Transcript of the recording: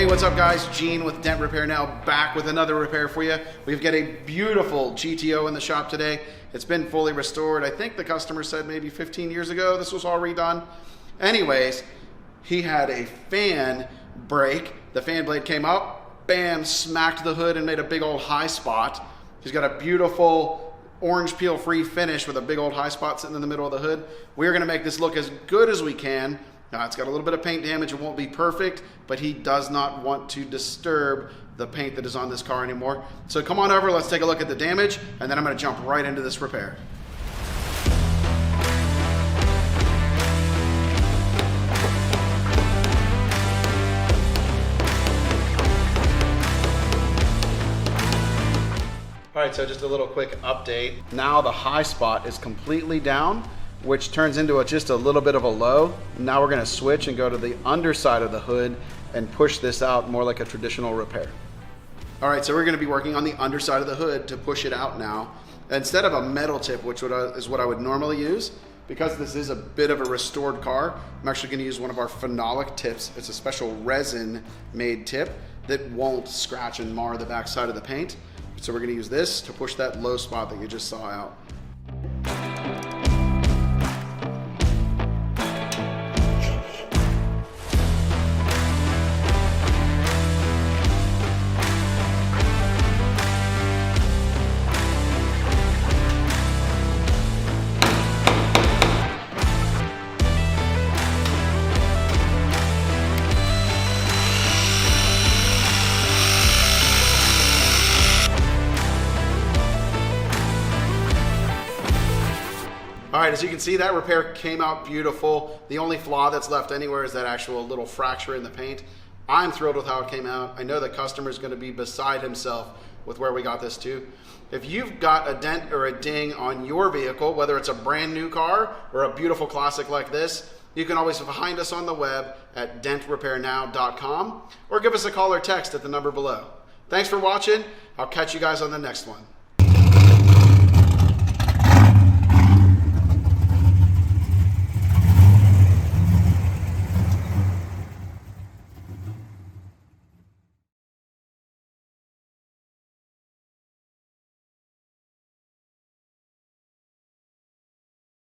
what's up guys? Gene with Dent Repair Now, back with another repair for you. We've got a beautiful GTO in the shop today. It's been fully restored. I think the customer said maybe 15 years ago this was all redone. Anyways, he had a fan break. The fan blade came up, bam, smacked the hood and made a big old high spot. He's got a beautiful orange peel free finish with a big old high spot sitting in the middle of the hood. We're gonna make this look as good as we can. Now it's got a little bit of paint damage, it won't be perfect, but he does not want to disturb the paint that is on this car anymore. So come on over, let's take a look at the damage, and then I'm gonna jump right into this repair. All right, so just a little quick update. Now the high spot is completely down, which turns into just a little bit of a low. Now we're gonna switch and go to the underside of the hood and push this out more like a traditional repair. All right, so we're gonna be working on the underside of the hood to push it out now. Instead of a metal tip, which is what I would normally use, because this is a bit of a restored car, I'm actually gonna use one of our Phenolic tips. It's a special resin made tip that won't scratch and mar the backside of the paint. So we're gonna use this to push that low spot that you just saw out. All right, as you can see, that repair came out beautiful. The only flaw that's left anywhere is that actual little fracture in the paint. I'm thrilled with how it came out. I know the customer's gonna be beside himself with where we got this to. If you've got a dent or a ding on your vehicle, whether it's a brand new car or a beautiful classic like this, you can always find us on the web at dentrepairnow.com or give us a call or text at the number below. Thanks for watching. I'll catch you guys on the next one.